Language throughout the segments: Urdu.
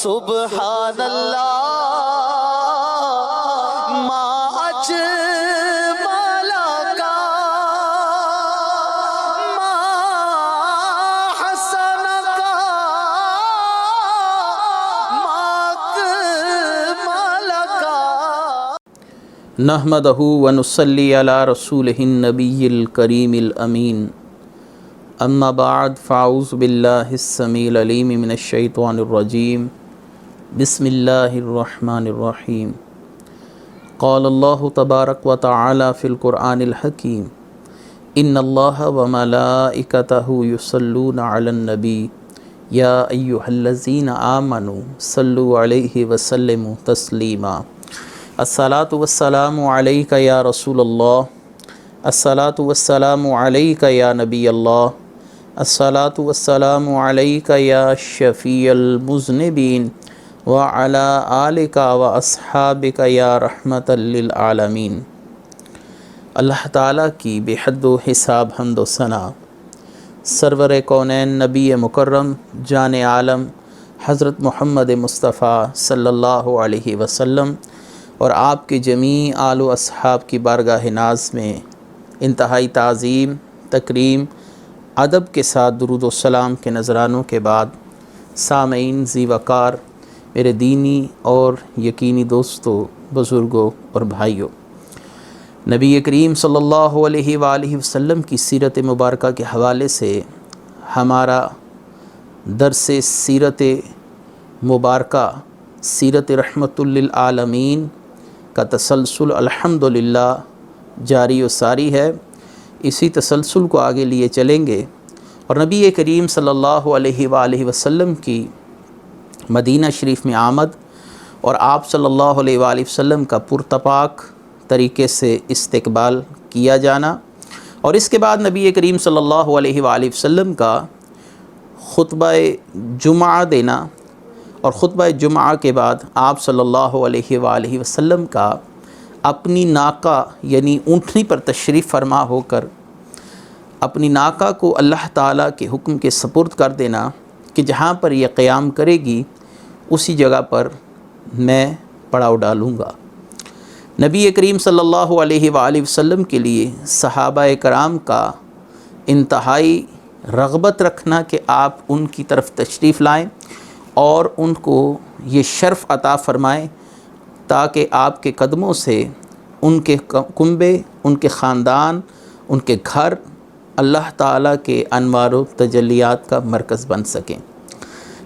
سبحان اللہ ما اجملک ما حسنک ما اکملک نحمدہ ونصلی علی رسولہ النبی الکریم الامین اما بعد فاعوذ باللہ السمیع العلیم من الشیطان الرجیم بسم اللہ الرحمن الرحیم قال اللہ تبارک و تعالی فی القرآن الحکیم ان اللہ وملائکتہ یصلون علی النبی یا ایہا الذین آمنوا صلوا علیہ وسلموا تسلیما الصلاۃ والسلام علیک یا رسول اللہ الصلاۃ والسلام علیک یا نبی اللہ الصلاۃ والسلام علیک یا شفیع المذنبین وعلی آلک واصحابک یا رحمۃ للعالمین۔ اللہ تعالیٰ کی بے حد و حساب حمد و ثنا سرور کونین نبی مکرم جان عالم حضرت محمد مصطفیٰ صلی اللہ علیہ وسلم اور آپ کے جمیع آل و اصحاب کی بارگاہ ناز میں انتہائی تعظیم، تکریم، ادب کے ساتھ درود و سلام کے نذرانوں کے بعد سامعین ذی وقار میرے دینی اور یقینی دوستوں، بزرگوں اور بھائیوں، نبی کریم صلی اللہ علیہ وآلہ وسلم کی سیرت مبارکہ کے حوالے سے ہمارا درس سیرت مبارکہ سیرت رحمت للعالمین کا تسلسل الحمدللہ جاری و ساری ہے۔ اسی تسلسل کو آگے لیے چلیں گے اور نبی کریم صلی اللہ علیہ وآلہ وسلم کی مدینہ شریف میں آمد اور آپ صلی اللہ علیہ وآلہ وسلم کا پرتپاک طریقے سے استقبال کیا جانا، اور اس کے بعد نبی کریم صلی اللہ علیہ وآلہ وسلم کا خطبہ جمعہ دینا، اور خطبہ جمعہ کے بعد آپ صلی اللہ علیہ وآلہ وسلم کا اپنی ناقہ یعنی اونٹنی پر تشریف فرما ہو کر اپنی ناقہ کو اللہ تعالیٰ کے حکم کے سپرد کر دینا کہ جہاں پر یہ قیام کرے گی اسی جگہ پر میں پڑاؤ ڈالوں گا۔ نبی کریم صلی اللہ علیہ وآلہ وسلم کے لیے صحابہ کرام کا انتہائی رغبت رکھنا کہ آپ ان کی طرف تشریف لائیں اور ان کو یہ شرف عطا فرمائیں تاکہ آپ کے قدموں سے ان کے کنبے، ان کے خاندان، ان کے گھر اللہ تعالیٰ کے انوار و تجلیات کا مرکز بن سکیں۔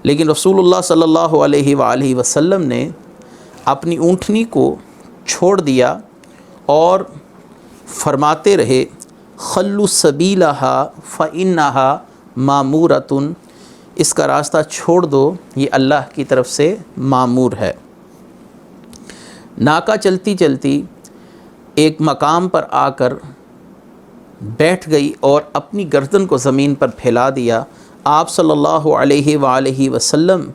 لیکن رسول اللہ صلی اللہ علیہ وآلہ وسلم نے اپنی اونٹنی کو چھوڑ دیا اور فرماتے رہے خلوا سبیلہا فإنہا مامورۃ، اس کا راستہ چھوڑ دو، یہ اللہ کی طرف سے مامور ہے۔ ناکہ چلتی چلتی ایک مقام پر آ کر بیٹھ گئی اور اپنی گردن کو زمین پر پھیلا دیا۔ آپ صلی اللہ علیہ وآلہ وسلم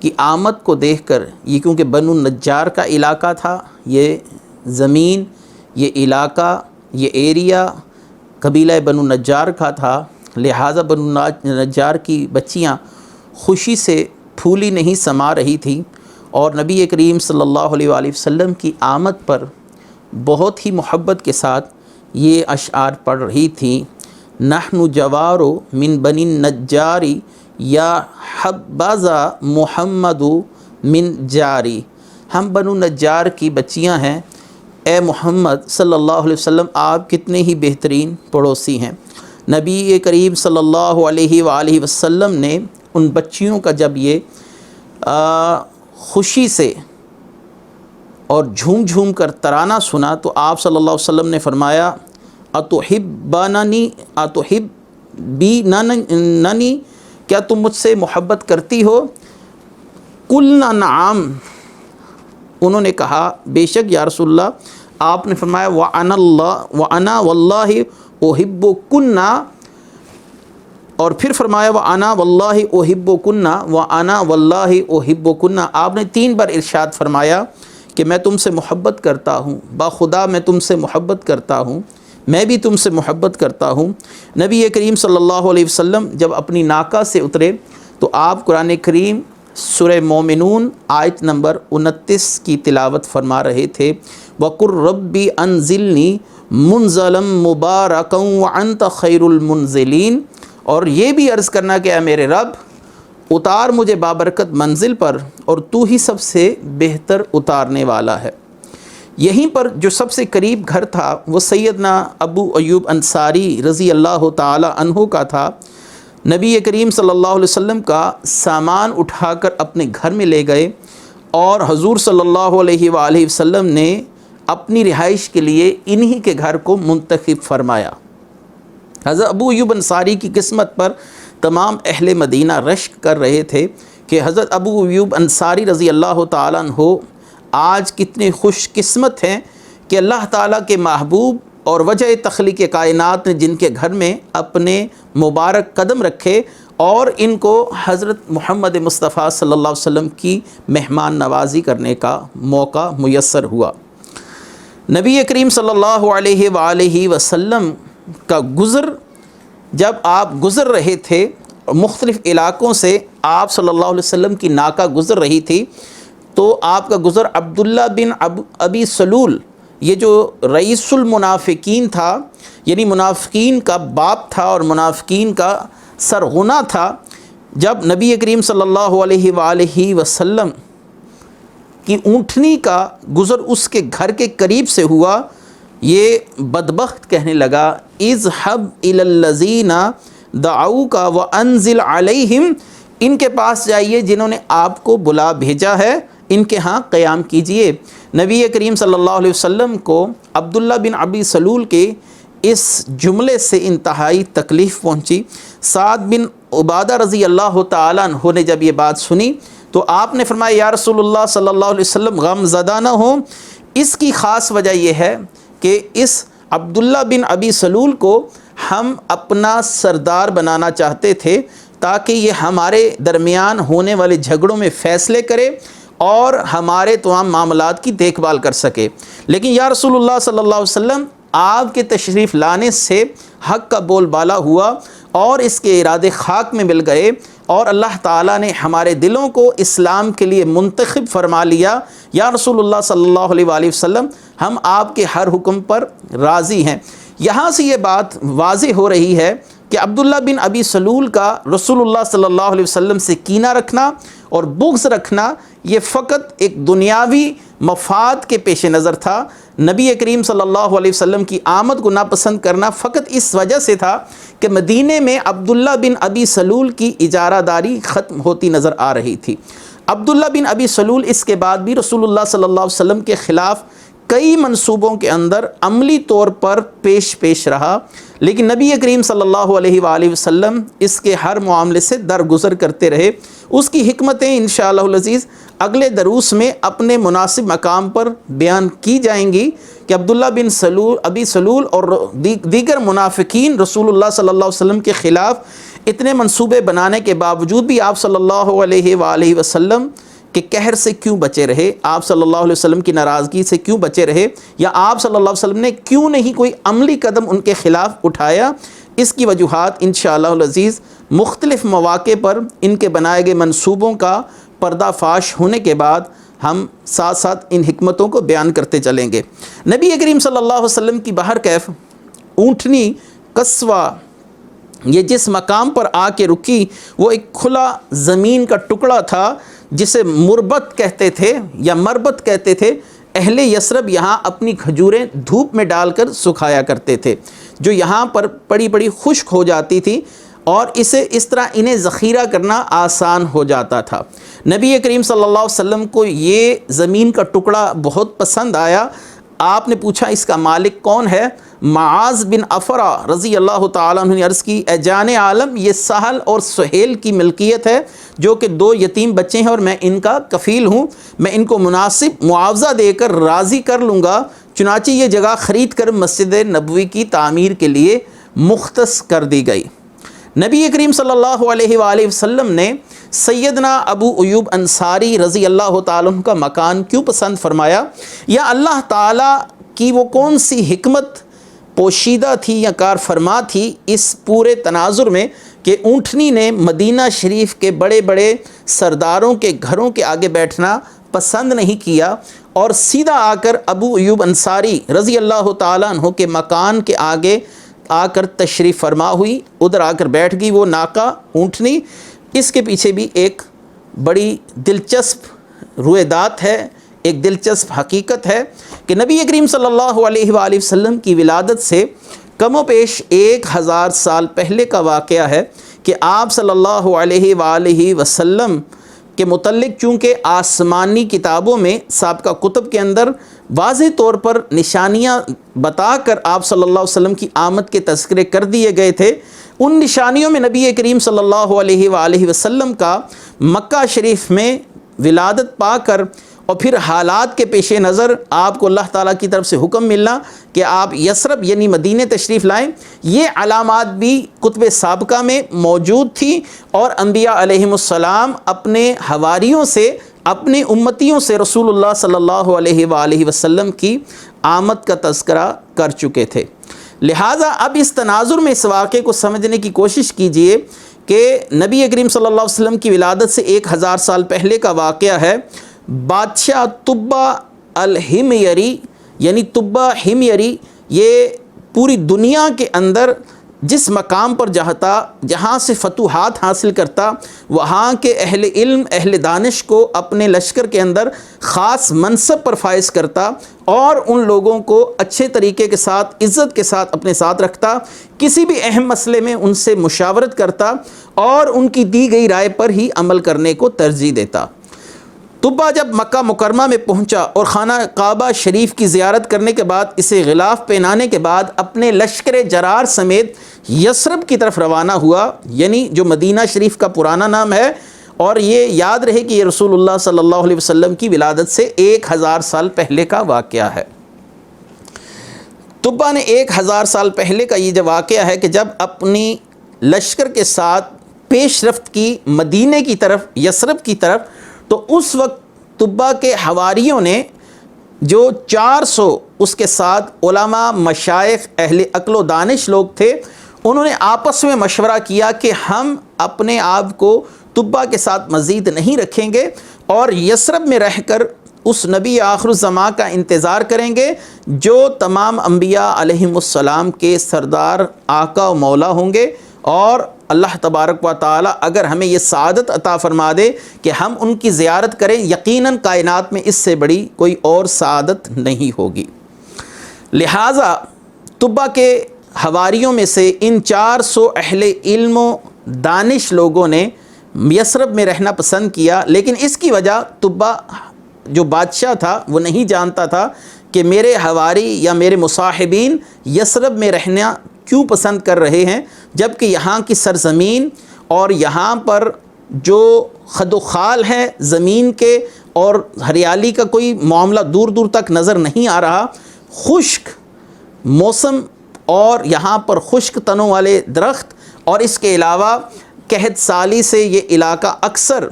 کی آمد کو دیکھ کر، یہ کیونکہ بنو نجار کا علاقہ تھا، یہ زمین، یہ علاقہ، یہ ایریا قبیلہ بنو نجار کا تھا، لہٰذا بنو نجار کی بچیاں خوشی سے پھولی نہیں سما رہی تھیں اور نبی کریم صلی اللہ علیہ وآلہ وسلم کی آمد پر بہت ہی محبت کے ساتھ یہ اشعار پڑھ رہی تھیں۔ نحن جوار من بنی النجار یا حبذا محمد من جاری، ہم بنو نجار کی بچیاں ہیں، اے محمد صلی اللہ علیہ وسلم آپ کتنے ہی بہترین پڑوسی ہیں۔ نبی کریم صلی اللہ علیہ وآلہ وسلم نے ان بچیوں کا جب یہ خوشی سے اور جھوم جھوم کر ترانہ سنا تو آپ صلی اللہ علیہ وسلم نے فرمایا اتحبیننی، کیا تم مجھ سے محبت کرتی ہو؟ قلنا نعم، انہوں نے کہا بے شک یا رسول اللہ۔ آپ نے فرمایا وَأَنَا وَاللَّهِ أُحِبُّكُنَّ، اور پھر فرمایا وَأَنَا وَاللَّهِ أُحِبُّكُنَّ وَأَنَا وَاللَّهِ أُحِبُّكُنَّ۔ آپ نے 3 بار ارشاد فرمایا کہ میں تم سے محبت کرتا ہوں، باخدا میں تم سے محبت کرتا ہوں، میں بھی تم سے محبت کرتا ہوں۔ نبی کریم صلی اللہ علیہ وسلم جب اپنی ناقہ سے اترے تو آپ قرآن کریم سورہ مومنون آیت نمبر 29 کی تلاوت فرما رہے تھے، وَقُلْ رَبِّ أَنزِلْنِي مُنزَلًا مُبَارَكًا وَأَنْتَ خَيْرُ الْمُنزِلِينَ، اور یہ بھی عرض کرنا کہ اے میرے رب اتار مجھے بابرکت منزل پر، اور تو ہی سب سے بہتر اتارنے والا ہے۔ یہیں پر جو سب سے قریب گھر تھا وہ سیدنا ابو ایوب انصاری رضی اللہ تعالی عنہ کا تھا۔ نبی کریم صلی اللہ علیہ وسلم کا سامان اٹھا کر اپنے گھر میں لے گئے، اور حضور صلی اللہ علیہ وآلہ وسلم نے اپنی رہائش کے لیے انہی کے گھر کو منتخب فرمایا۔ حضرت ابو ایوب انصاری کی قسمت پر تمام اہل مدینہ رشک کر رہے تھے کہ حضرت ابو ایوب انصاری رضی اللہ تعالیٰ عنہ آج کتنے خوش قسمت ہیں کہ اللہ تعالیٰ کے محبوب اور وجہ تخلیق کائنات نے جن کے گھر میں اپنے مبارک قدم رکھے اور ان کو حضرت محمد مصطفیٰ صلی اللہ علیہ وسلم کی مہمان نوازی کرنے کا موقع میسر ہوا۔ نبی کریم صلی اللہ علیہ وآلہ وسلم کا جب آپ گزر رہے تھے، مختلف علاقوں سے آپ صلی اللہ علیہ وسلم کی ناکہ گزر رہی تھی، تو آپ کا گزر عبداللہ بن ابی سلول، یہ جو رئیس المنافقین تھا، یعنی منافقین کا باپ تھا اور منافقین کا سرغنہ تھا، جب نبی کریم صلی اللہ علیہ وآلہ وسلم کی اونٹنی کا گزر اس کے گھر کے قریب سے ہوا، یہ بدبخت کہنے لگا اذهب الى الذین دعوک وانزل علیہم، ان کے پاس جائیے جنہوں نے آپ کو بلا بھیجا ہے، ان کے ہاں قیام کیجئے۔ نبی کریم صلی اللہ علیہ وسلم کو عبداللہ بن ابی سلول کے اس جملے سے انتہائی تکلیف پہنچی۔ سعد بن عبادہ رضی اللہ تعالیٰ عنہ نے جب یہ بات سنی تو آپ نے فرمایا یا رسول اللہ صلی اللہ علیہ وسلم غم زدہ نہ ہو۔ اس کی خاص وجہ یہ ہے کہ اس عبداللہ بن ابی سلول کو ہم اپنا سردار بنانا چاہتے تھے تاکہ یہ ہمارے درمیان ہونے والے جھگڑوں میں فیصلے کرے اور ہمارے تمام معاملات کی دیکھ بھال کر سکے، لیکن یا رسول اللہ صلی اللہ علیہ وسلم آپ کے تشریف لانے سے حق کا بول بالا ہوا اور اس کے ارادے خاک میں مل گئے، اور اللہ تعالیٰ نے ہمارے دلوں کو اسلام کے لیے منتخب فرما لیا۔ یا رسول اللہ صلی اللہ علیہ وآلہ وسلم ہم آپ کے ہر حکم پر راضی ہیں۔ یہاں سے یہ بات واضح ہو رہی ہے کہ عبداللہ بن ابی سلول کا رسول اللہ صلی اللہ علیہ وسلم سے کینہ رکھنا اور بغض رکھنا یہ فقط ایک دنیاوی مفاد کے پیش نظر تھا۔ نبی کریم صلی اللہ علیہ وسلم کی آمد کو ناپسند کرنا فقط اس وجہ سے تھا کہ مدینے میں عبداللہ بن ابی سلول کی اجارہ داری ختم ہوتی نظر آ رہی تھی۔ عبداللہ بن ابی سلول اس کے بعد بھی رسول اللہ صلی اللہ علیہ وسلم کے خلاف کئی منصوبوں کے اندر عملی طور پر پیش رہا، لیکن نبی کریم صلی اللہ علیہ وآلہ وسلم اس کے ہر معاملے سے درگزر کرتے رہے۔ اس کی حکمتیں انشاءاللہ العزیز اگلے دروس میں اپنے مناسب مقام پر بیان کی جائیں گی کہ عبداللہ بن ابی سلول اور دیگر منافقین رسول اللہ صلی اللہ علیہ وسلم کے خلاف اتنے منصوبے بنانے کے باوجود بھی آپ صلی اللہ علیہ وآلہ وسلم کہ قہر سے کیوں بچے رہے، آپ صلی اللہ علیہ وسلم کی ناراضگی سے کیوں بچے رہے، یا آپ صلی اللہ علیہ وسلم نے کیوں نہیں کوئی عملی قدم ان کے خلاف اٹھایا۔ اس کی وجوہات انشاءاللہ العزیز مختلف مواقع پر ان کے بنائے گئے منصوبوں کا پردہ فاش ہونے کے بعد ہم ساتھ ساتھ ان حکمتوں کو بیان کرتے چلیں گے۔ نبی کریم صلی اللہ علیہ وسلم کی بہر کیف اونٹنی قصوہ یہ جس مقام پر آ کے رکی وہ ایک کھلا زمین کا ٹکڑا تھا جسے مربت کہتے تھے یا مربت کہتے تھے۔ اہل یثرب یہاں اپنی کھجوریں دھوپ میں ڈال کر سکھایا کرتے تھے، جو یہاں پر بڑی خشک ہو جاتی تھی اور اس طرح انہیں ذخیرہ کرنا آسان ہو جاتا تھا۔ نبی کریم صلی اللہ علیہ وسلم کو یہ زمین کا ٹکڑا بہت پسند آیا۔ آپ نے پوچھا اس کا مالک کون ہے؟ معاذ بن افرا رضی اللہ تعالیٰ عنہ نے عرض کی اے جان عالم، یہ سہل اور سہیل کی ملکیت ہے جو کہ 2 یتیم بچے ہیں اور میں ان کا کفیل ہوں، میں ان کو مناسب معاوضہ دے کر راضی کر لوں گا۔ چنانچہ یہ جگہ خرید کر مسجد نبوی کی تعمیر کے لیے مختص کر دی گئی۔ نبی کریم صلی اللہ علیہ وآلہ وسلم نے سیدنا ابو ایوب انصاری رضی اللہ تعالیٰ عنہ کا مکان کیوں پسند فرمایا، یا اللہ تعالیٰ کی وہ کون سی حکمت پوشیدہ تھی یا کار فرما تھی اس پورے تناظر میں کہ اونٹنی نے مدینہ شریف کے بڑے بڑے سرداروں کے گھروں کے آگے بیٹھنا پسند نہیں کیا اور سیدھا آ کر ابو ایوب انصاری رضی اللہ تعالیٰ عنہ کے مکان کے آگے آ کر تشریف فرما ہوئی، ادھر آ کر بیٹھ گئی وہ ناقہ اونٹنی۔ اس کے پیچھے بھی ایک بڑی دلچسپ رویدات ہے، ایک دلچسپ حقیقت ہے کہ نبی کریم صلی اللہ علیہ وآلہ وسلم کی ولادت سے کم و بیش 1000 سال پہلے کا واقعہ ہے کہ آپ صلی اللہ علیہ وآلہ وسلم کے متعلق چونکہ آسمانی کتابوں میں سابقہ کتب کے اندر واضح طور پر نشانیاں بتا کر آپ صلی اللہ علیہ وسلم کی آمد کے تذکرے کر دیے گئے تھے، ان نشانیوں میں نبی کریم صلی اللہ علیہ وآلہ وسلم کا مکہ شریف میں ولادت پا کر اور پھر حالات کے پیش نظر آپ کو اللہ تعالیٰ کی طرف سے حکم ملنا کہ آپ یثرب یعنی مدینہ تشریف لائیں، یہ علامات بھی کتب سابقہ میں موجود تھی اور انبیاء علیہم السلام اپنے حواریوں سے، اپنے امتیوں سے رسول اللہ صلی اللہ علیہ وآلہ وسلم کی آمد کا تذکرہ کر چکے تھے۔ لہٰذا اب اس تناظر میں اس واقعے کو سمجھنے کی کوشش کیجئے کہ نبی کریم صلی اللہ علیہ وسلم کی ولادت سے 1000 سال پہلے کا واقعہ ہے۔ بادشاہ طبہ الحمیری یعنی طبہ حمیری یہ پوری دنیا کے اندر جس مقام پر جہاں سے فتوحات حاصل کرتا، وہاں کے اہل علم اہل دانش کو اپنے لشکر کے اندر خاص منصب پر فائز کرتا اور ان لوگوں کو اچھے طریقے کے ساتھ عزت کے ساتھ اپنے ساتھ رکھتا، کسی بھی اہم مسئلے میں ان سے مشاورت کرتا اور ان کی دی گئی رائے پر ہی عمل کرنے کو ترجیح دیتا۔ طبہ جب مکہ مکرمہ میں پہنچا اور خانہ کعبہ شریف کی زیارت کرنے کے بعد اسے غلاف پہنانے کے بعد اپنے لشکر جرار سمیت یثرب کی طرف روانہ ہوا، یعنی جو مدینہ شریف کا پرانا نام ہے، اور یہ یاد رہے کہ یہ رسول اللہ صلی اللہ علیہ وسلم کی ولادت سے 1000 سال پہلے کا واقعہ ہے۔ طبہ نے 1000 سال پہلے کا یہ جو واقعہ ہے کہ جب اپنی لشکر کے ساتھ پیش رفت کی مدینہ کی طرف یثرب کی طرف، تو اس وقت طبہ کے حواریوں نے جو 400 اس کے ساتھ علماء مشائخ اہل عقل و دانش لوگ تھے، انہوں نے آپس میں مشورہ کیا کہ ہم اپنے آپ کو طبہ کے ساتھ مزید نہیں رکھیں گے اور یثرب میں رہ کر اس نبی آخر الزمان کا انتظار کریں گے جو تمام انبیاء علیہم السلام کے سردار آقا و مولا ہوں گے، اور اللہ تبارک و تعالی اگر ہمیں یہ سعادت عطا فرما دے کہ ہم ان کی زیارت کریں، یقیناً کائنات میں اس سے بڑی کوئی اور سعادت نہیں ہوگی۔ لہٰذا طبہ کے حواریوں میں سے ان 400 اہل علم و دانش لوگوں نے یثرب میں رہنا پسند کیا، لیکن اس کی وجہ طبہ جو بادشاہ تھا وہ نہیں جانتا تھا کہ میرے حواری یا میرے مصاحبین یثرب میں رہنا کیوں پسند کر رہے ہیں، جبکہ یہاں کی سرزمین اور یہاں پر جو خد و خال ہے زمین کے اور ہریالی کا کوئی معاملہ دور دور تک نظر نہیں آ رہا، خشک موسم اور یہاں پر خشک تنوں والے درخت، اور اس کے علاوہ قحط سالی سے یہ علاقہ اکثر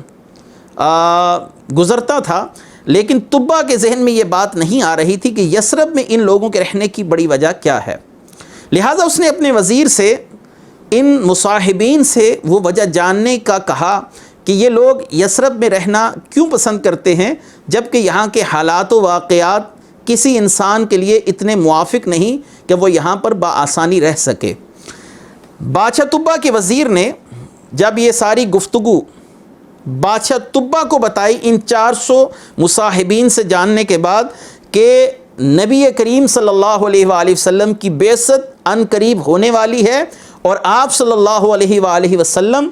گزرتا تھا۔ لیکن طبہ کے ذہن میں یہ بات نہیں آ رہی تھی کہ یثرب میں ان لوگوں کے رہنے کی بڑی وجہ کیا ہے، لہٰذا اس نے اپنے وزیر سے ان مصاحبین سے وہ وجہ جاننے کا کہا کہ یہ لوگ یثرب میں رہنا کیوں پسند کرتے ہیں جبکہ یہاں کے حالات و واقعات کسی انسان کے لیے اتنے موافق نہیں کہ وہ یہاں پر بآسانی رہ سکے۔ بادشاہ طبہ کے وزیر نے جب یہ ساری گفتگو بادشاہ طبہ کو بتائی ان 400 مصاحبین سے جاننے کے بعد کہ نبی کریم صلی اللہ علیہ وآلہ وسلم کی بعثت عن قریب ہونے والی ہے اور آپ صلی اللہ علیہ وآلہ وسلم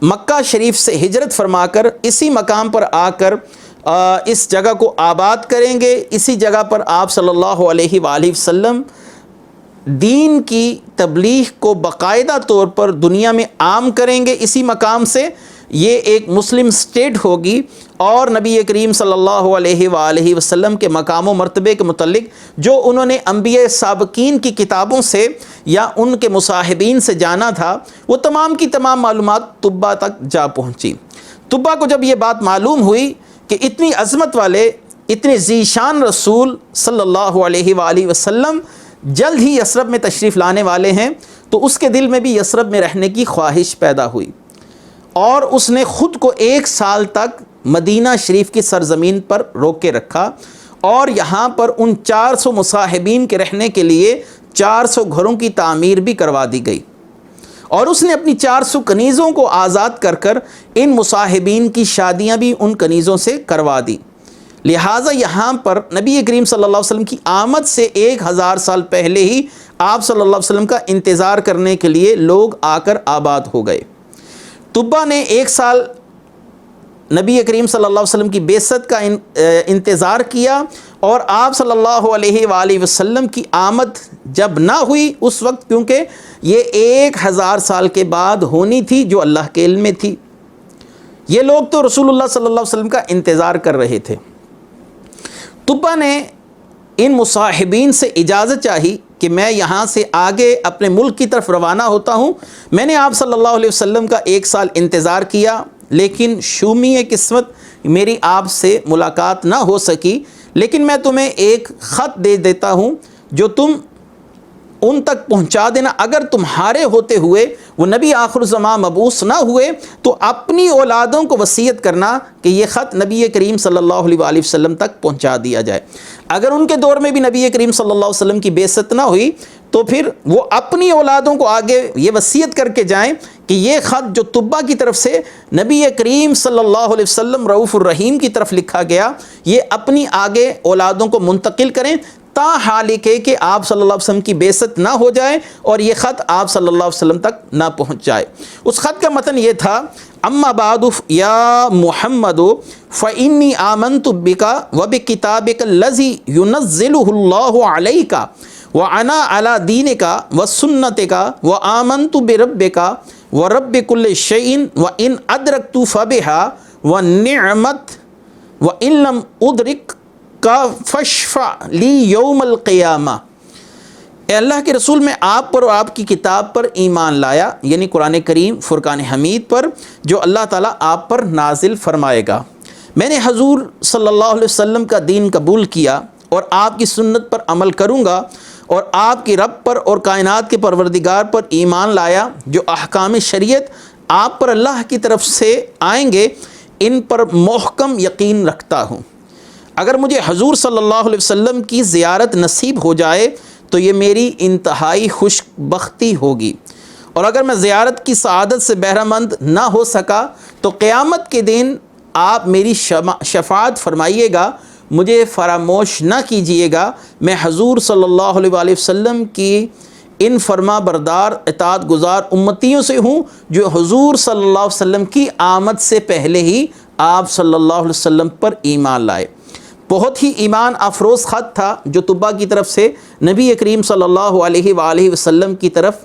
مکہ شریف سے ہجرت فرما کر اسی مقام پر آ کر اس جگہ کو آباد کریں گے، اسی جگہ پر آپ صلی اللہ علیہ وآلہ وسلم دین کی تبلیغ کو باقاعدہ طور پر دنیا میں عام کریں گے، اسی مقام سے یہ ایک مسلم سٹیٹ ہوگی، اور نبی کریم صلی اللہ علیہ وآلہ وسلم کے مقام و مرتبے کے متعلق جو انہوں نے انبیاء سابقین کی کتابوں سے یا ان کے مصاحبین سے جانا تھا وہ تمام کی تمام معلومات طبہ تک جا پہنچی۔ طبہ کو جب یہ بات معلوم ہوئی کہ اتنی عظمت والے اتنے ذی شان رسول صلی اللہ علیہ وآلہ وسلم جلد ہی یثرب میں تشریف لانے والے ہیں، تو اس کے دل میں بھی یثرب میں رہنے کی خواہش پیدا ہوئی، اور اس نے خود کو 1 سال تک مدینہ شریف کی سرزمین پر روک کے رکھا، اور یہاں پر ان 400 مصاحبین کے رہنے کے لیے 400 گھروں کی تعمیر بھی کروا دی گئی، اور اس نے اپنی 400 کنیزوں کو آزاد کر کر ان مصاحبین کی شادیاں بھی ان کنیزوں سے کروا دی۔ لہٰذا یہاں پر نبی کریم صلی اللہ علیہ وسلم کی آمد سے 1000 سال پہلے ہی آپ صلی اللہ علیہ وسلم کا انتظار کرنے کے لیے لوگ آ کر آباد ہو گئے۔ طبہ نے 1 سال نبی کریم صلی اللہ علیہ وسلم کی بعثت کا انتظار کیا، اور آپ صلی اللہ علیہ وآلہ وسلم کی آمد جب نہ ہوئی اس وقت، کیونکہ یہ 1000 سال کے بعد ہونی تھی جو اللہ کے علم میں تھی، یہ لوگ تو رسول اللہ صلی اللہ علیہ وسلم کا انتظار کر رہے تھے۔ طبہ نے ان مصاحبین سے اجازت چاہی کہ میں یہاں سے آگے اپنے ملک کی طرف روانہ ہوتا ہوں، میں نے آپ صلی اللہ علیہ وسلم کا 1 سال انتظار کیا، لیکن شومی قسمت میری آپ سے ملاقات نہ ہو سکی، لیکن میں تمہیں ایک خط دے دیتا ہوں جو تم ان تک پہنچا دینا۔ اگر تمہارے ہوتے ہوئے وہ نبی آخر الزمان مبعوث نہ ہوئے تو اپنی اولادوں کو وصیت کرنا کہ یہ خط نبی کریم صلی اللہ علیہ وآلہ وسلم تک پہنچا دیا جائے۔ اگر ان کے دور میں بھی نبی کریم صلی اللہ علیہ وسلم کی بعثت نہ ہوئی تو پھر وہ اپنی اولادوں کو آگے یہ وصیت کر کے جائیں کہ یہ خط جو طبہ کی طرف سے نبی کریم صلی اللہ علیہ وسلم رؤوف الرحیم کی طرف لکھا گیا، یہ اپنی آگے اولادوں کو منتقل کریں، تاحال کہ آپ صلی اللہ علیہ وسلم کی بعثت نہ ہو جائے اور یہ خط آپ صلی اللہ علیہ وسلم تک نہ پہنچ جائے۔ اس خط کا متن یہ تھا: اما بعد یا محمد فإنی آمنت بک وبکتابک الذی ینزلہ اللہ علیک وانا علی دینک وسنتک وآمنت بربک ورب کل شیء وان ادرکت فبہا ونعمت وان لم ادرک کا فشفع لی یوم القیامہ۔ اے اللہ کے رسول، میں آپ پر اور آپ کی کتاب پر ایمان لایا، یعنی قرآن کریم فرقان حمید پر، جو اللہ تعالیٰ آپ پر نازل فرمائے گا۔ میں نے حضور صلی اللہ علیہ وسلم کا دین قبول کیا اور آپ کی سنت پر عمل کروں گا، اور آپ کی رب پر اور کائنات کے پروردگار پر ایمان لایا، جو احکام شریعت آپ پر اللہ کی طرف سے آئیں گے ان پر محکم یقین رکھتا ہوں۔ اگر مجھے حضور صلی اللہ علیہ وسلم کی زیارت نصیب ہو جائے تو یہ میری انتہائی خوش بختی ہوگی، اور اگر میں زیارت کی سعادت سے بہرہ مند نہ ہو سکا تو قیامت کے دن آپ میری شفاعت فرمائیے گا، مجھے فراموش نہ کیجیے گا۔ میں حضور صلی اللہ علیہ وآلہ وسلم کی ان فرما بردار اطاعت گزار امتیوں سے ہوں جو حضور صلی اللہ علیہ وسلم کی آمد سے پہلے ہی آپ صلی اللہ علیہ وسلم پر ایمان لائے۔ بہت ہی ایمان افروز خط تھا جو طبہ کی طرف سے نبی کریم صلی اللہ علیہ وآلہ وسلم کی طرف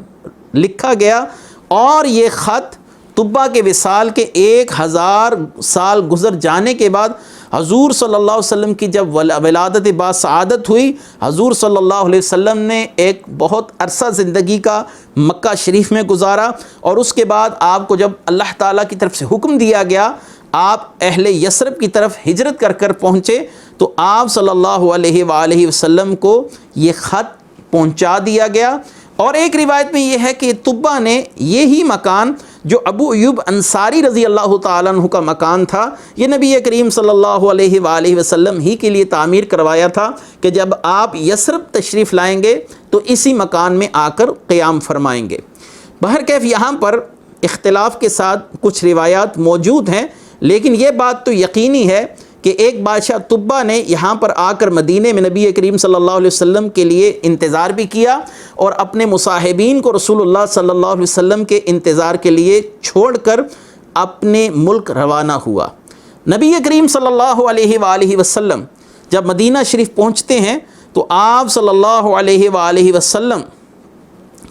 لکھا گیا، اور یہ خط طبہ کے وصال کے 1000 سال گزر جانے کے بعد حضور صلی اللہ علیہ وسلم کی جب ولادت با سعادت ہوئی، حضور صلی اللہ علیہ وسلم نے ایک بہت عرصہ زندگی کا مکہ شریف میں گزارا، اور اس کے بعد آپ کو جب اللہ تعالیٰ کی طرف سے حکم دیا گیا آپ اہل یثرب کی طرف ہجرت کر کر پہنچے، تو آپ صلی اللہ علیہ وآلہ وسلم کو یہ خط پہنچا دیا گیا۔ اور ایک روایت میں یہ ہے کہ طبہ نے یہی مکان جو ابو ایوب انصاری رضی اللہ تعالیٰ عنہ کا مکان تھا، یہ نبی کریم صلی اللہ علیہ وآلہ وسلم ہی کے لیے تعمیر کروایا تھا کہ جب آپ یثرب تشریف لائیں گے تو اسی مکان میں آ کر قیام فرمائیں گے۔ بہرکیف یہاں پر اختلاف کے ساتھ کچھ روایات موجود ہیں، لیکن یہ بات تو یقینی ہے کہ ایک بادشاہ طبہ نے یہاں پر آ کر مدینے میں نبی کریم صلی اللہ علیہ وسلم کے لیے انتظار بھی کیا، اور اپنے مصاحبین کو رسول اللہ صلی اللہ علیہ وسلم کے انتظار کے لیے چھوڑ کر اپنے ملک روانہ ہوا۔ نبی کریم صلی اللہ علیہ وآلہ وسلم جب مدینہ شریف پہنچتے ہیں تو آپ صلی اللہ علیہ وآلہ وسلم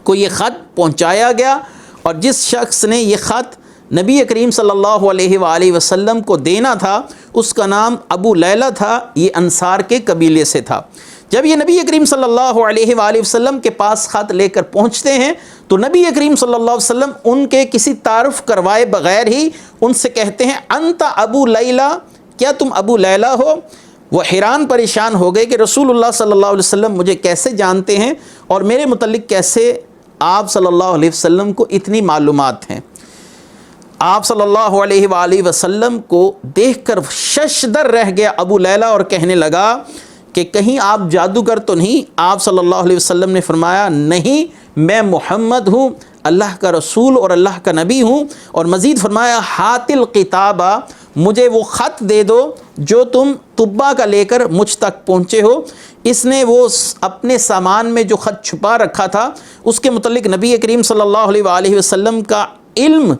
کو یہ خط پہنچایا گیا، اور جس شخص نے یہ خط نبی کریم صلی اللہ علیہ وآلہ وسلم کو دینا تھا اس کا نام ابو لیلہ تھا، یہ انصار کے قبیلے سے تھا۔ جب یہ نبی کریم صلی اللہ علیہ وآلہ وسلم کے پاس خط لے کر پہنچتے ہیں تو نبی کریم صلی اللہ علیہ وسلم ان کے کسی تعارف کروائے بغیر ہی ان سے کہتے ہیں انت ابو لیلہ، کیا تم ابو لیلہ ہو؟ وہ حیران پریشان ہو گئے کہ رسول اللہ صلی اللہ علیہ وسلم مجھے کیسے جانتے ہیں اور میرے متعلق کیسے آپ صلی اللہ علیہ وسلم کو اتنی معلومات ہیں۔ آپ صلی اللہ علیہ وآلہ وسلم کو دیکھ کر ششدر رہ گیا ابو لیلہ اور کہنے لگا کہ کہیں آپ جادوگر تو نہیں؟ آپ صلی اللہ علیہ وسلم نے فرمایا نہیں، میں محمد ہوں، اللہ کا رسول اور اللہ کا نبی ہوں، اور مزید فرمایا ہات الکتابہ، مجھے وہ خط دے دو جو تم طبا کا لے کر مجھ تک پہنچے ہو۔ اس نے وہ اپنے سامان میں جو خط چھپا رکھا تھا اس کے متعلق نبی کریم صلی اللہ علیہ وآلہ وسلم کا علم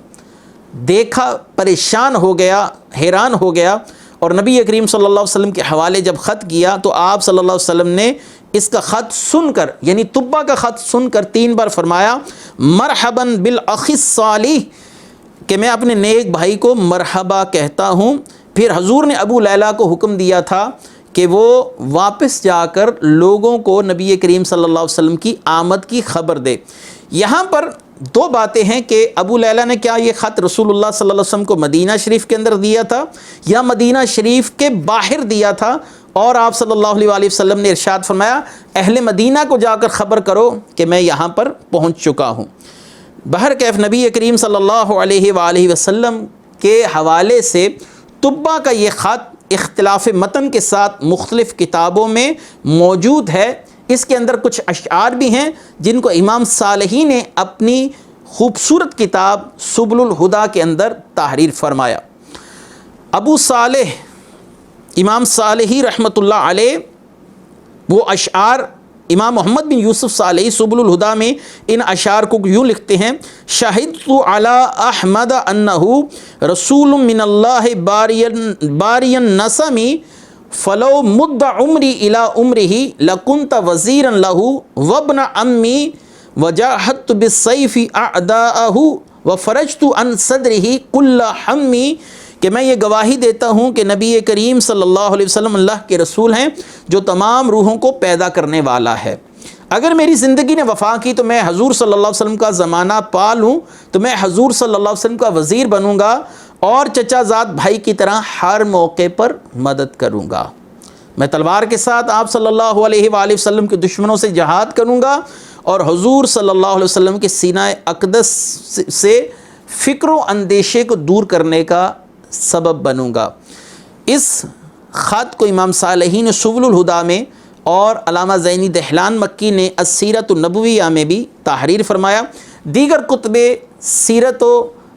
دیکھا، پریشان ہو گیا، حیران ہو گیا، اور نبی کریم صلی اللہ علیہ وسلم کے حوالے جب خط کیا تو آپ صلی اللہ علیہ وسلم نے اس کا خط سن کر، یعنی طبا کا خط سن کر 3 بار فرمایا مرحباً بالاخ الصالح، کہ میں اپنے نیک بھائی کو مرحبا کہتا ہوں۔ پھر حضور نے ابو لیلہ کو حکم دیا تھا کہ وہ واپس جا کر لوگوں کو نبی کریم صلی اللہ علیہ وسلم کی آمد کی خبر دے۔ یہاں پر 2 باتیں ہیں کہ ابو لیلہ نے کیا یہ خط رسول اللہ صلی اللہ علیہ وسلم کو مدینہ شریف کے اندر دیا تھا یا مدینہ شریف کے باہر دیا تھا، اور آپ صلی اللہ علیہ وآلہ وسلم نے ارشاد فرمایا اہل مدینہ کو جا کر خبر کرو کہ میں یہاں پر پہنچ چکا ہوں۔ بہرکیف نبی کریم صلی اللہ علیہ وآلہ وسلم کے حوالے سے طبا کا یہ خط اختلاف متن کے ساتھ مختلف کتابوں میں موجود ہے۔ اس کے اندر کچھ اشعار بھی ہیں جن کو امام صالحی نے اپنی خوبصورت کتاب سبل الہدیٰ کے اندر تحریر فرمایا۔ ابو صالح امام صالحی رحمۃ اللہ علیہ وہ اشعار، امام محمد بن یوسف صالحی سبل الہدیٰ میں ان اشعار کو یوں لکھتے ہیں شہدت علی احمد انہ رسول من اللہ باری النسمی فلو مد عمری الی عمرہ لکنت وزیرا لہ وابن امی وجاہدت بالسیف اعداءہ وفرجت عن صدرہ کل ہمی، کہ میں یہ گواہی دیتا ہوں کہ نبی کریم صلی اللہ علیہ وسلم اللہ کے رسول ہیں جو تمام روحوں کو پیدا کرنے والا ہے۔ اگر میری زندگی نے وفا کی تو میں حضور صلی اللہ علیہ وسلم کا زمانہ پالوں تو میں حضور صلی اللہ علیہ وسلم کا وزیر بنوں گا اور چچا زاد بھائی کی طرح ہر موقع پر مدد کروں گا۔ میں تلوار کے ساتھ آپ صلی اللہ علیہ وآلہ وسلم کے دشمنوں سے جہاد کروں گا اور حضور صلی اللہ علیہ وسلم کے سینہ اقدس سے فکر و اندیشے کو دور کرنے کا سبب بنوں گا۔ اس خط کو امام صالحی نے سبل الہدیٰ میں اور علامہ زینی دہلان مکی نے السیرۃ النبویہ میں بھی تحریر فرمایا۔ دیگر کتب سیرت و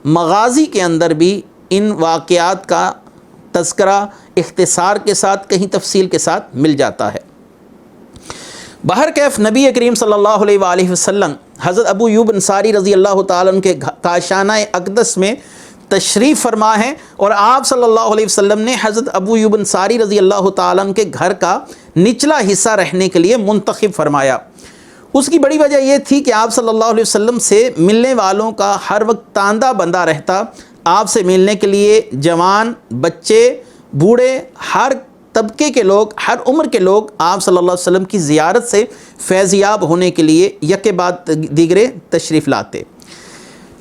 مغازی کے اندر بھی ان واقعات کا تذکرہ اختصار کے ساتھ کہیں تفصیل کے ساتھ مل جاتا ہے۔ بہرکیف نبی کریم صلی اللہ علیہ وآلہ وسلم حضرت ابو ایوب انصاری رضی اللہ تعالیٰ عنہ کے کاشانہ اقدس میں تشریف فرما ہے، اور آپ صلی اللہ علیہ وسلم نے حضرت ابو ایوب انصاری رضی اللہ تعالیٰ عنہ کے گھر کا نچلا حصہ رہنے کے لیے منتخب فرمایا۔ اس کی بڑی وجہ یہ تھی کہ آپ صلی اللہ علیہ وسلم سے ملنے والوں کا ہر وقت تاندہ بندہ رہتا۔ آپ سے ملنے کے لیے جوان، بچے، بوڑھے، ہر طبقے کے لوگ، ہر عمر کے لوگ آپ صلی اللہ علیہ وسلم کی زیارت سے فیضیاب ہونے کے لیے یکے بعد دیگرے تشریف لاتے۔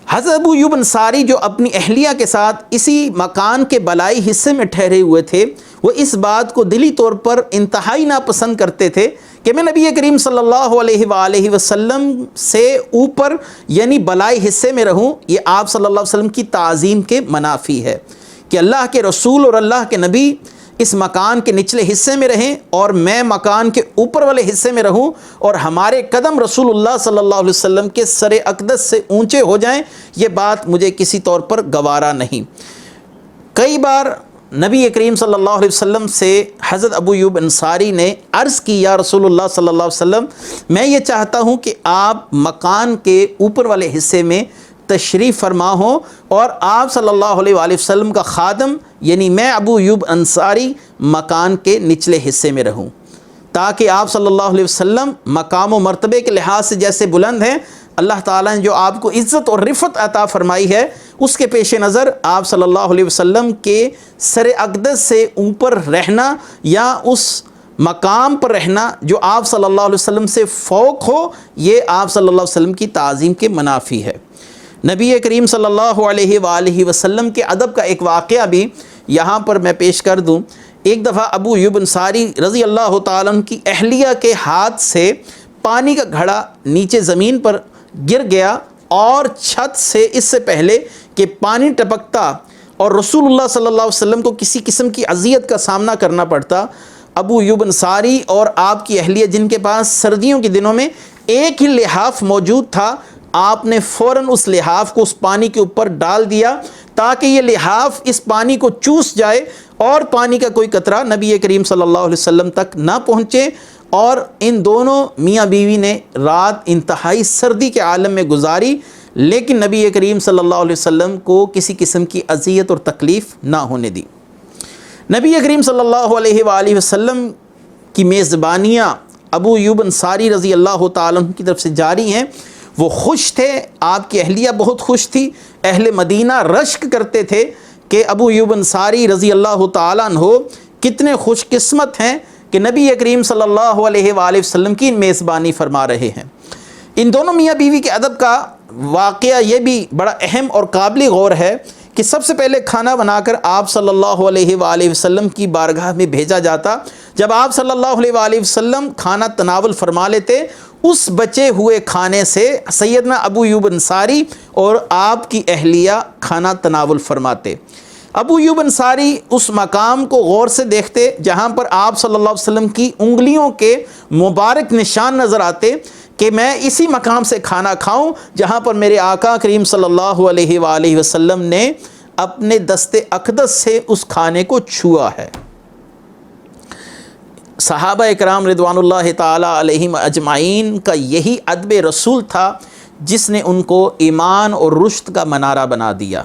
حضرت ابو ایوب انصاری جو اپنی اہلیہ کے ساتھ اسی مکان کے بالائی حصے میں ٹھہرے ہوئے تھے، وہ اس بات کو دلی طور پر انتہائی ناپسند کرتے تھے کہ میں نبی کریم صلی اللہ علیہ وآلہ وسلم سے اوپر یعنی بالائی حصے میں رہوں۔ یہ آپ صلی اللہ علیہ وسلم کی تعظیم کے منافی ہے کہ اللہ کے رسول اور اللہ کے نبی اس مکان کے نچلے حصے میں رہیں اور میں مکان کے اوپر والے حصے میں رہوں، اور ہمارے قدم رسول اللہ صلی اللہ علیہ وسلم کے سر اقدس سے اونچے ہو جائیں، یہ بات مجھے کسی طور پر گوارا نہیں۔ کئی بار نبی کریم صلی اللہ علیہ وسلم سے حضرت ابو ایوب انصاری نے عرض کی یا رسول اللہ صلی اللہ علیہ وسلم، میں یہ چاہتا ہوں کہ آپ مکان کے اوپر والے حصے میں تشریف فرما ہوں اور آپ صلی اللہ علیہ وآلہ وسلم کا خادم یعنی میں ابو ایوب انصاری مکان کے نچلے حصے میں رہوں، تاکہ آپ صلی اللہ علیہ وسلم مقام و مرتبے کے لحاظ سے جیسے بلند ہیں، اللہ تعالیٰ نے جو آپ کو عزت اور رفعت عطا فرمائی ہے اس کے پیش نظر آپ صلی اللہ علیہ وسلم کے سر اقدس سے اوپر رہنا یا اس مقام پر رہنا جو آپ صلی اللہ علیہ وسلم سے فوق ہو، یہ آپ صلی اللہ علیہ وسلم کی تعظیم کے منافی ہے۔ نبی کریم صلی اللہ علیہ وآلہ وسلم کے ادب کا ایک واقعہ بھی یہاں پر میں پیش کر دوں۔ ایک دفعہ ابو ایوب انصاری رضی اللہ تعالیٰ عنہ کی اہلیہ کے ہاتھ سے پانی کا گھڑا نیچے زمین پر گر گیا اور چھت سے اس سے پہلے کہ پانی ٹپکتا اور رسول اللہ صلی اللہ علیہ وسلم کو کسی قسم کی اذیت کا سامنا کرنا پڑتا، ابو ایوب انصاری اور آپ کی اہلیہ جن کے پاس سردیوں کے دنوں میں ایک ہی لحاف موجود تھا، آپ نے فوراً اس لحاف کو اس پانی کے اوپر ڈال دیا تاکہ یہ لحاف اس پانی کو چوس جائے اور پانی کا کوئی قطرہ نبی کریم صلی اللہ علیہ وسلم تک نہ پہنچے۔ اور ان دونوں میاں بیوی نے رات انتہائی سردی کے عالم میں گزاری، لیکن نبی کریم صلی اللہ علیہ وسلم کو کسی قسم کی اذیت اور تکلیف نہ ہونے دی۔ نبی کریم صلی اللہ علیہ وآلہ وسلم کی میزبانیاں ابو ایوب انصاری رضی اللہ تعالیٰ عنہ کی طرف سے جاری ہیں۔ وہ خوش تھے، آپ کی اہلیہ بہت خوش تھی، اہل مدینہ رشک کرتے تھے کہ ابو ایوب انصاری رضی اللہ تعالیٰ عنہ کتنے خوش قسمت ہیں کہ نبی کریم صلی اللہ علیہ وآلہ وسلم کی میزبانی فرما رہے ہیں۔ ان دونوں میاں بیوی کے ادب کا واقعہ یہ بھی بڑا اہم اور قابل غور ہے کہ سب سے پہلے کھانا بنا کر آپ صلی اللہ علیہ وآلہ وسلم کی بارگاہ میں بھیجا جاتا۔ جب آپ صلی اللہ علیہ وآلہ وسلم کھانا تناول فرما لیتے، اس بچے ہوئے کھانے سے سیدنا ابو ایوب انصاری اور آپ کی اہلیہ کھانا تناول فرماتے۔ ابو ایوب انصاری اس مقام کو غور سے دیکھتے جہاں پر آپ صلی اللہ علیہ وسلم کی انگلیوں کے مبارک نشان نظر آتے کہ میں اسی مقام سے کھانا کھاؤں جہاں پر میرے آقا کریم صلی اللہ علیہ وآلہ وسلم نے اپنے دست اقدس سے اس کھانے کو چھوا ہے۔ صحابہ اکرام رضوان اللہ تعالی علیہم اجمعین کا یہی ادب رسول تھا جس نے ان کو ایمان اور رشد کا منارہ بنا دیا۔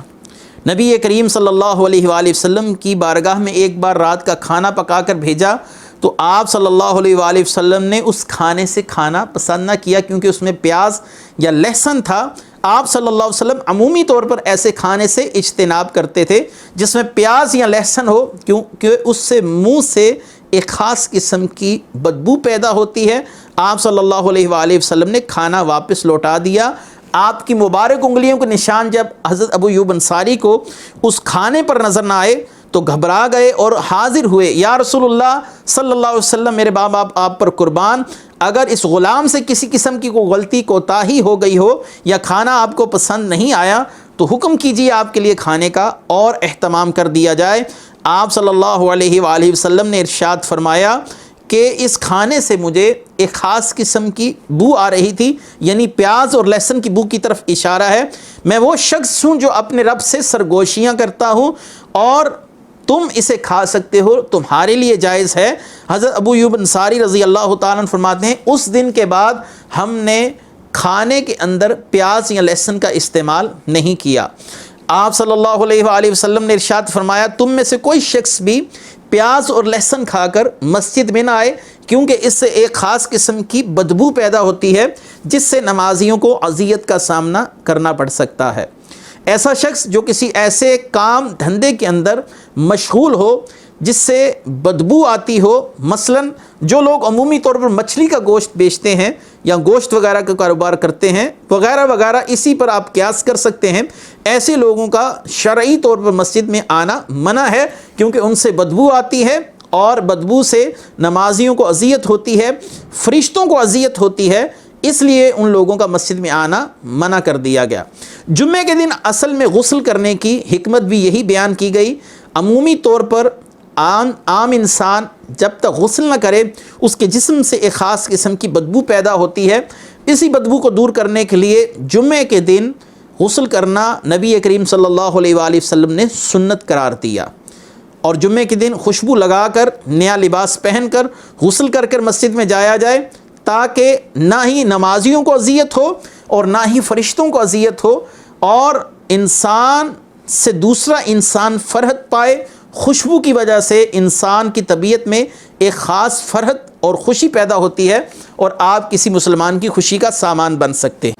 نبی کریم صلی اللہ علیہ وآلہ وسلم کی بارگاہ میں ایک بار رات کا کھانا پکا کر بھیجا تو آپ صلی اللہ علیہ وآلہ وسلم نے اس کھانے سے کھانا پسند نہ کیا کیونکہ اس میں پیاز یا لہسن تھا۔ آپ صلی اللہ علیہ وسلم عمومی طور پر ایسے کھانے سے اجتناب کرتے تھے جس میں پیاز یا لہسن ہو، کیونکہ اس سے منہ سے ایک خاص قسم کی بدبو پیدا ہوتی ہے۔ آپ صلی اللہ علیہ وآلہ وسلم نے کھانا واپس لوٹا دیا۔ آپ کی مبارک انگلیوں کے نشان جب حضرت ابو ایوب انصاری کو اس کھانے پر نظر نہ آئے تو گھبرا گئے اور حاضر ہوئے، یا رسول اللہ صلی اللہ علیہ وسلم، میرے باپ آپ پر قربان، اگر اس غلام سے کسی قسم کی کوئی غلطی کوتاہی ہو گئی ہو یا کھانا آپ کو پسند نہیں آیا تو حکم کیجیے آپ کے لیے کھانے کا اور اہتمام کر دیا جائے۔ آپ صلی اللہ علیہ وآلہ وسلم نے ارشاد فرمایا کہ اس کھانے سے مجھے ایک خاص قسم کی بو آ رہی تھی، یعنی پیاز اور لہسن کی بو کی طرف اشارہ ہے۔ میں وہ شخص ہوں جو اپنے رب سے سرگوشیاں کرتا ہوں اور تم اسے کھا سکتے ہو، تمہارے لیے جائز ہے۔ حضرت ابو ایوب انصاری رضی اللہ تعالیٰ عنہ فرماتے ہیں اس دن کے بعد ہم نے کھانے کے اندر پیاز یا لہسن کا استعمال نہیں کیا۔ آپ صلی اللہ علیہ وآلہ وسلم نے ارشاد فرمایا تم میں سے کوئی شخص بھی پیاز اور لہسن کھا کر مسجد میں نہ آئے کیونکہ اس سے ایک خاص قسم کی بدبو پیدا ہوتی ہے جس سے نمازیوں کو اذیت کا سامنا کرنا پڑ سکتا ہے۔ ایسا شخص جو کسی ایسے کام دھندے کے اندر مشغول ہو جس سے بدبو آتی ہو، مثلا جو لوگ عمومی طور پر مچھلی کا گوشت بیچتے ہیں یا گوشت وغیرہ کا کاروبار کرتے ہیں وغیرہ وغیرہ، اسی پر آپ قیاس کر سکتے ہیں، ایسے لوگوں کا شرعی طور پر مسجد میں آنا منع ہے کیونکہ ان سے بدبو آتی ہے اور بدبو سے نمازیوں کو اذیت ہوتی ہے، فرشتوں کو اذیت ہوتی ہے، اس لیے ان لوگوں کا مسجد میں آنا منع کر دیا گیا۔ جمعے کے دن اصل میں غسل کرنے کی حکمت بھی یہی بیان کی گئی۔ عمومی طور پر عام انسان جب تک غسل نہ کرے اس کے جسم سے ایک خاص قسم کی بدبو پیدا ہوتی ہے، اسی بدبو کو دور کرنے کے لیے جمعے کے دن غسل کرنا نبی کریم صلی اللہ علیہ وآلہ وسلم نے سنت قرار دیا، اور جمعے کے دن خوشبو لگا کر نیا لباس پہن کر غسل کر کر مسجد میں جایا جائے تاکہ نہ ہی نمازیوں کو اذیت ہو اور نہ ہی فرشتوں کو اذیت ہو اور انسان سے دوسرا انسان فرحت پائے۔ خوشبو کی وجہ سے انسان کی طبیعت میں ایک خاص فرحت اور خوشی پیدا ہوتی ہے اور آپ کسی مسلمان کی خوشی کا سامان بن سکتے ہیں۔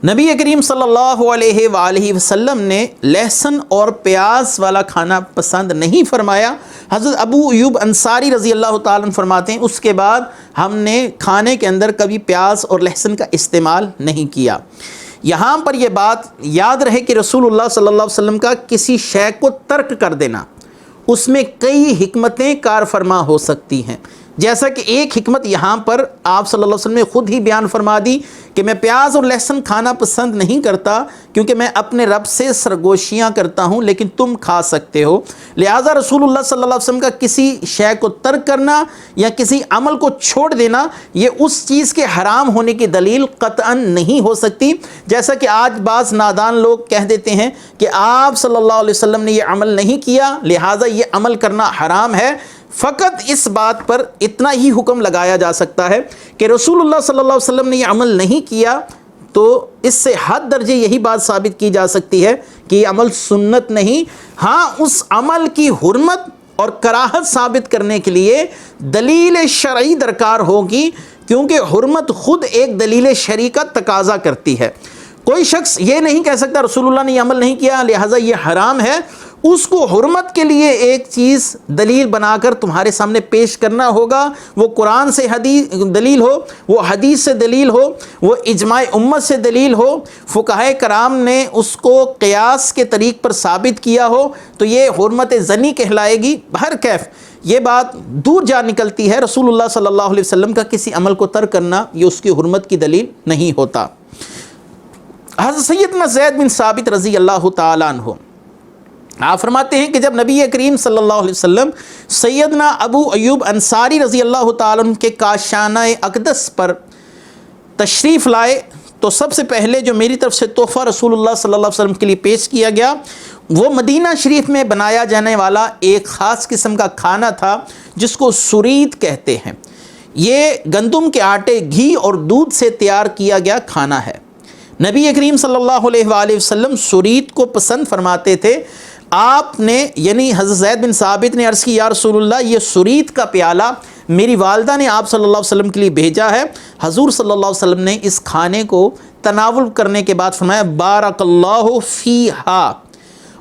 نبی کریم صلی اللہ علیہ وآلہ وسلم نے لہسن اور پیاز والا کھانا پسند نہیں فرمایا۔ حضرت ابو ایوب انصاری رضی اللہ تعالیٰ عنہ فرماتے ہیں اس کے بعد ہم نے کھانے کے اندر کبھی پیاز اور لہسن کا استعمال نہیں کیا۔ یہاں پر یہ بات یاد رہے کہ رسول اللہ صلی اللہ علیہ وسلم کا کسی شے کو ترک کر دینا اس میں کئی حکمتیں کار فرما ہو سکتی ہیں، جیسا کہ ایک حکمت یہاں پر آپ صلی اللہ علیہ وسلم نے خود ہی بیان فرما دی کہ میں پیاز اور لہسن کھانا پسند نہیں کرتا کیونکہ میں اپنے رب سے سرگوشیاں کرتا ہوں، لیکن تم کھا سکتے ہو۔ لہٰذا رسول اللہ صلی اللہ علیہ وسلم کا کسی شے کو ترک کرنا یا کسی عمل کو چھوڑ دینا یہ اس چیز کے حرام ہونے کی دلیل قطعاً نہیں ہو سکتی، جیسا کہ آج بعض نادان لوگ کہہ دیتے ہیں کہ آپ صلی اللہ علیہ وسلم نے یہ عمل نہیں کیا لہٰذا یہ عمل کرنا حرام ہے۔ فقط اس بات پر اتنا ہی حکم لگایا جا سکتا ہے کہ رسول اللہ صلی اللہ علیہ وسلم نے یہ عمل نہیں کیا، تو اس سے حد درجے یہی بات ثابت کی جا سکتی ہے کہ یہ عمل سنت نہیں۔ ہاں، اس عمل کی حرمت اور کراہت ثابت کرنے کے لیے دلیل شرعی درکار ہوگی، کیونکہ حرمت خود ایک دلیل شرعی کا تقاضا کرتی ہے۔ کوئی شخص یہ نہیں کہہ سکتا رسول اللہ نے یہ عمل نہیں کیا لہٰذا یہ حرام ہے، اس کو حرمت کے لیے ایک چیز دلیل بنا کر تمہارے سامنے پیش کرنا ہوگا، وہ قرآن سے دلیل ہو، وہ حدیث سے دلیل ہو، وہ اجماع امت سے دلیل ہو، فقہائے کرام نے اس کو قیاس کے طریق پر ثابت کیا ہو، تو یہ حرمت ظنی کہلائے گی۔ بہر کیف یہ بات دور جا نکلتی ہے، رسول اللہ صلی اللہ علیہ وسلم کا کسی عمل کو ترک کرنا یہ اس کی حرمت کی دلیل نہیں ہوتا۔ حضرت سیدنا زید بن ثابت رضی اللہ تعالیٰ عنہ آپ فرماتے ہیں کہ جب نبی کریم صلی اللہ علیہ وسلم سیدنا ابو ایوب انصاری رضی اللہ تعالیٰ عنہ کے کاشانہ اقدس پر تشریف لائے تو سب سے پہلے جو میری طرف سے تحفہ رسول اللہ صلی اللہ علیہ وسلم کے لیے پیش کیا گیا وہ مدینہ شریف میں بنایا جانے والا ایک خاص قسم کا کھانا تھا جس کو سرید کہتے ہیں۔ یہ گندم کے آٹے، گھی اور دودھ سے تیار کیا گیا کھانا ہے۔ نبی کریم صلی اللہ علیہ وآلہ وسلم سرید کو پسند فرماتے تھے۔ آپ نے یعنی حضرت زید بن ثابت نے عرض کی یا رسول اللہ یہ سرید کا پیالہ میری والدہ نے آپ صلی اللہ علیہ وسلم کے لیے بھیجا ہے۔ حضور صلی اللہ علیہ وسلم نے اس کھانے کو تناول کرنے کے بعد فرمایا بارک اللہ فیہا،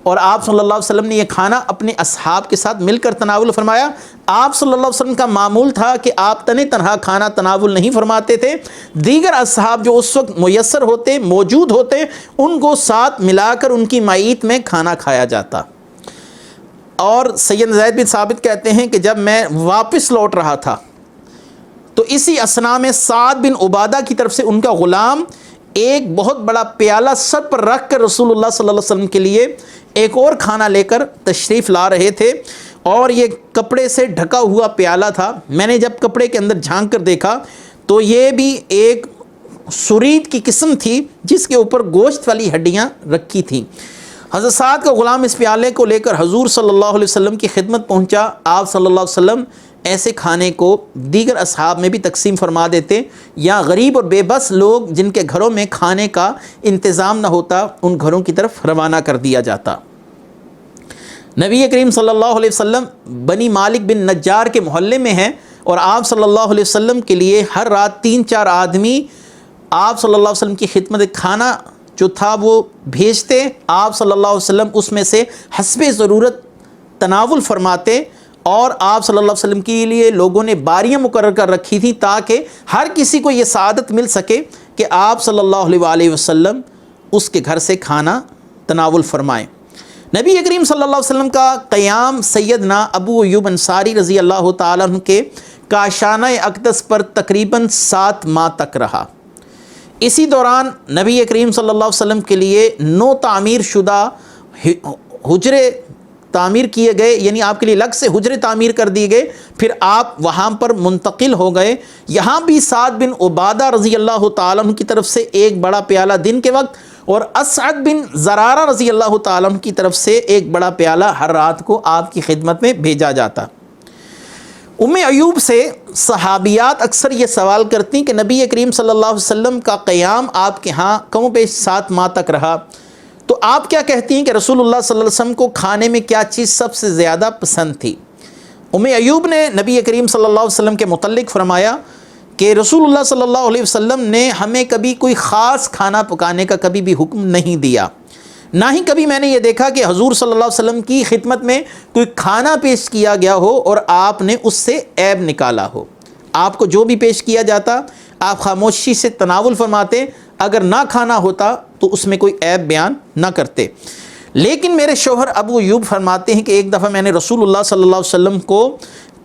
اور آپ صلی اللہ علیہ وسلم نے یہ کھانا اپنے اصحاب کے ساتھ مل کر تناول فرمایا۔ آپ صلی اللہ علیہ وسلم کا معمول تھا کہ آپ تنہا کھانا تناول نہیں فرماتے تھے، دیگر اصحاب جو اس وقت میسر ہوتے موجود ہوتے ان کو ساتھ ملا کر ان کی معیت میں کھانا کھایا جاتا۔ اور سید زید بن ثابت کہتے ہیں کہ جب میں واپس لوٹ رہا تھا تو اسی اثنا میں سعد بن عبادہ کی طرف سے ان کا غلام ایک بہت بڑا پیالہ سر پر رکھ کر رسول اللہ صلی اللہ علیہ وسلم کے لیے ایک اور کھانا لے کر تشریف لا رہے تھے، اور یہ کپڑے سے ڈھکا ہوا پیالہ تھا۔ میں نے جب کپڑے کے اندر جھانک کر دیکھا تو یہ بھی ایک سرید کی قسم تھی جس کے اوپر گوشت والی ہڈیاں رکھی تھیں۔ حضرت سعد کا غلام اس پیالے کو لے کر حضور صلی اللہ علیہ وسلم کی خدمت پہنچا۔ آپ صلی اللہ علیہ وسلم ایسے کھانے کو دیگر اصحاب میں بھی تقسیم فرما دیتے، یا غریب اور بے بس لوگ جن کے گھروں میں کھانے کا انتظام نہ ہوتا ان گھروں کی طرف روانہ کر دیا جاتا۔ نبی کریم صلی اللہ علیہ وسلم بنی مالک بن نجار کے محلے میں ہیں، اور آپ صلی اللہ علیہ وسلم کے لیے ہر رات 3-4 آدمی آپ صلی اللہ علیہ وسلم کی خدمت کھانا جو تھا وہ بھیجتے۔ آپ صلی اللہ علیہ وسلم اس میں سے حسب ضرورت تناول فرماتے، اور آپ صلی اللہ علیہ وسلم کے لیے لوگوں نے باریاں مقرر کر رکھی تھیں تاکہ ہر کسی کو یہ سعادت مل سکے کہ آپ صلی اللہ علیہ وآلہ وسلم اس کے گھر سے کھانا تناول فرمائیں۔ نبی کریم صلی اللہ علیہ وسلم کا قیام سیدنا ابو ایوب انصاری رضی اللہ تعالیٰ عنہ کے کاشانہ اقدس پر تقریباً 7 ماہ تک رہا۔ اسی دوران نبی کریم صلی اللہ علیہ وسلم کے لیے 9 تعمیر شدہ حجرے تعمیر کیے گئے، یعنی آپ کے لیے الگ سے حجرے تعمیر کر دیے گئے، پھر آپ وہاں پر منتقل ہو گئے۔ یہاں بھی سعد بن عبادہ رضی اللہ تعالیٰ عنہ کی طرف سے ایک بڑا پیالہ دن کے وقت، اور اسعد بن زرارہ رضی اللہ تعالیٰ عنہ کی طرف سے ایک بڑا پیالہ ہر رات کو آپ کی خدمت میں بھیجا جاتا۔ ام ایوب سے صحابیات اکثر یہ سوال کرتی کہ نبی کریم صلی اللہ علیہ وسلم کا قیام آپ کے ہاں کم و بیش 7 ماہ تک رہا، تو آپ کیا کہتی ہیں کہ رسول اللہ صلی اللہ علیہ وسلم کو کھانے میں کیا چیز سب سے زیادہ پسند تھی؟ ام ایوب نے نبی کریم صلی اللہ علیہ وسلم کے متعلق فرمایا کہ رسول اللہ صلی اللہ علیہ وسلم نے ہمیں کبھی کوئی خاص کھانا پکانے کا کبھی بھی حکم نہیں دیا، نہ ہی کبھی میں نے یہ دیکھا کہ حضور صلی اللہ علیہ وسلم کی خدمت میں کوئی کھانا پیش کیا گیا ہو اور آپ نے اس سے عیب نکالا ہو۔ آپ کو جو بھی پیش کیا جاتا آپ خاموشی سے تناول فرماتے، اگر نہ کھانا ہوتا تو اس میں کوئی عیب بیان نہ کرتے۔ لیکن میرے شوہر ابو ایوب فرماتے ہیں کہ ایک دفعہ میں نے رسول اللہ صلی اللہ علیہ وسلم کو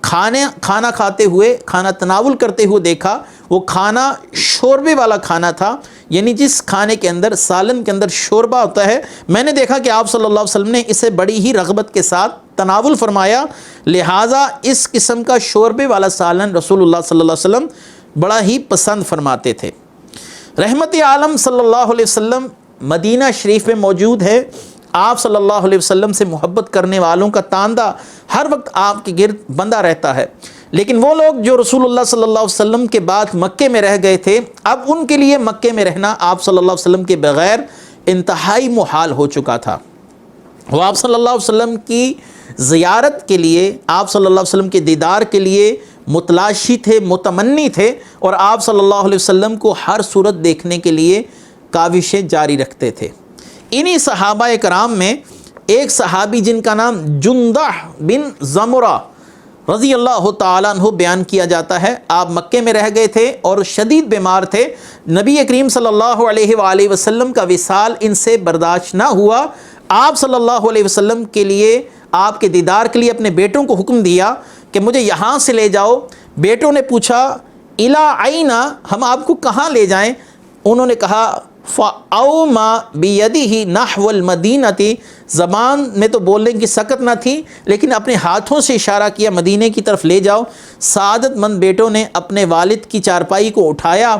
کھانا کھاتے ہوئے، کھانا تناول کرتے ہوئے دیکھا۔ وہ کھانا شوربے والا کھانا تھا، یعنی جس کھانے کے اندر سالن کے اندر شوربہ ہوتا ہے، میں نے دیکھا کہ آپ صلی اللہ علیہ وسلم نے اسے بڑی ہی رغبت کے ساتھ تناول فرمایا، لہٰذا اس قسم کا شوربے والا سالن رسول اللہ صلی اللہ علیہ وسلم بڑا ہی پسند فرماتے تھے۔ رحمت عالم صلی اللہ علیہ وسلم مدینہ شریف میں موجود ہے، آپ صلی اللہ علیہ وسلم سے محبت کرنے والوں کا تاندہ ہر وقت آپ کے گرد بندہ رہتا ہے، لیکن وہ لوگ جو رسول اللہ صلی اللہ علیہ وسلم کے بعد مکے میں رہ گئے تھے، اب ان کے لیے مکے میں رہنا آپ صلی اللہ علیہ وسلم کے بغیر انتہائی محال ہو چکا تھا۔ وہ آپ صلی اللہ علیہ وسلم کی زیارت کے لیے، آپ صلی اللہ علیہ وسلم کے دیدار کے لیے متلاشی تھے، متمنی تھے، اور آپ صلی اللہ علیہ وسلم کو ہر صورت دیکھنے کے لیے کاوشیں جاری رکھتے تھے۔ انہی صحابہ کرام میں ایک صحابی جن کا نام جندہ بن زمرہ رضی اللہ تعالیٰ عنہ بیان کیا جاتا ہے، آپ مکے میں رہ گئے تھے اور شدید بیمار تھے، نبی کریم صلی اللہ علیہ وآلہ وسلم کا وصال ان سے برداشت نہ ہوا، آپ صلی اللہ علیہ وسلم کے لیے، آپ کے دیدار کے لیے اپنے بیٹوں کو حکم دیا کہ مجھے یہاں سے لے جاؤ۔ بیٹوں نے پوچھا اِلیٰ أَیْنَ، ہم آپ کو کہاں لے جائیں؟ انہوں نے کہا فَأَوْمَا بِيَدِهِ نَحْوَ الْمَدِينَةِ، زبان میں تو بولنے کی سکت نہ تھی لیکن اپنے ہاتھوں سے اشارہ کیا مدینے کی طرف لے جاؤ۔ سعادت مند بیٹوں نے اپنے والد کی چارپائی کو اٹھایا،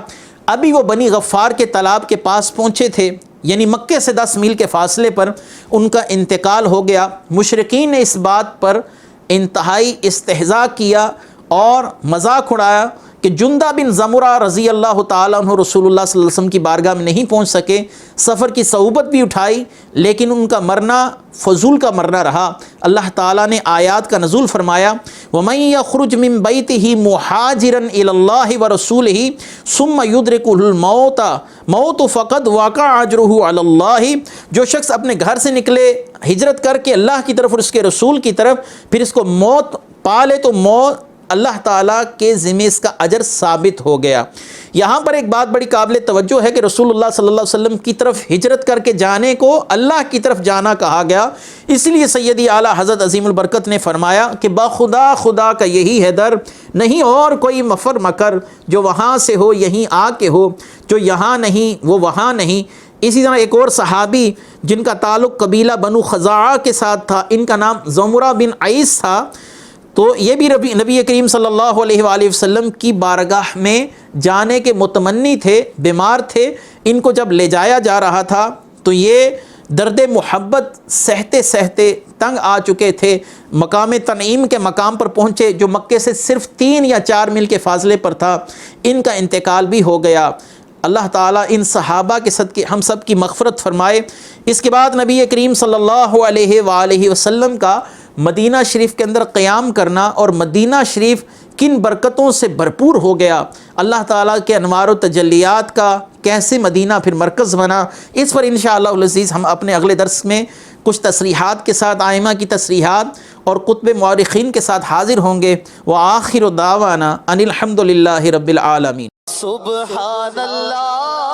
ابھی وہ بنی غفار کے تالاب کے پاس پہنچے تھے، یعنی مکے سے 10 میل کے فاصلے پر ان کا انتقال ہو گیا۔ مشرکین نے اس بات پر انتہائی استہزاء کیا اور مذاق اڑایا کہ جندہ بن زمرہ رضی اللہ تعالیٰ عنہ رسول اللہ صلی اللہ علیہ وسلم کی بارگاہ میں نہیں پہنچ سکے، سفر کی صعوبت بھی اٹھائی لیکن ان کا مرنا فضول کا مرنا رہا۔ اللہ تعالیٰ نے آیات کا نزول فرمایا وَمَن يَخْرُجْ مِن بَيْتِهِ مُهَاجِرًا إِلَى اللَّهِ وَرَسُولِهِ ثُمَّ يُدْرِكُهُ الْمَوْتَ فَقَدْ وَقَعَ أَجْرُهُ عَلَى اللَّهِ، جو شخص اپنے گھر سے نکلے ہجرت کر کے اللہ کی طرف اور اس کے رسول کی طرف، پھر اس کو موت پالے تو موت اللہ تعالیٰ کے ذمہ اس کا اجر ثابت ہو گیا۔ یہاں پر ایک بات بڑی قابل توجہ ہے کہ رسول اللہ صلی اللہ علیہ وسلم کی طرف ہجرت کر کے جانے کو اللہ کی طرف جانا کہا گیا، اس لیے سیدی اعلیٰ حضرت عظیم البرکت نے فرمایا کہ بخدا خدا کا یہی ہے در، نہیں اور کوئی مفر مکر، جو وہاں سے ہو یہیں آ کے ہو، جو یہاں نہیں وہ وہاں نہیں۔ اسی طرح ایک اور صحابی جن کا تعلق قبیلہ بنو خزاعہ کے ساتھ تھا، ان کا نام زمرہ بن عیس تھا، تو یہ بھی نبی کریم صلی اللہ علیہ وآلہ وسلم کی بارگاہ میں جانے کے متمنی تھے، بیمار تھے۔ ان کو جب لے جایا جا رہا تھا تو یہ درد محبت سہتے سہتے تنگ آ چکے تھے، مقام تنعیم کے مقام پر پہنچے جو مکے سے صرف 3 یا 4 میل کے فاصلے پر تھا، ان کا انتقال بھی ہو گیا۔ اللہ تعالیٰ ان صحابہ کے صدقے ہم سب کی مغفرت فرمائے۔ اس کے بعد نبی کریم صلی اللہ علیہ وآلہ وسلم کا مدینہ شریف کے اندر قیام کرنا اور مدینہ شریف کن برکتوں سے بھرپور ہو گیا، اللہ تعالیٰ کے انوار و تجلیات کا کیسے مدینہ پھر مرکز بنا، اس پر انشاءاللہ العزیز ہم اپنے اگلے درس میں کچھ تصریحات کے ساتھ، ائمہ کی تصریحات اور کتب مورخین کے ساتھ حاضر ہوں گے۔ وآخر دعوانا ان الحمد للہ رب العالمین۔ سبحان اللہ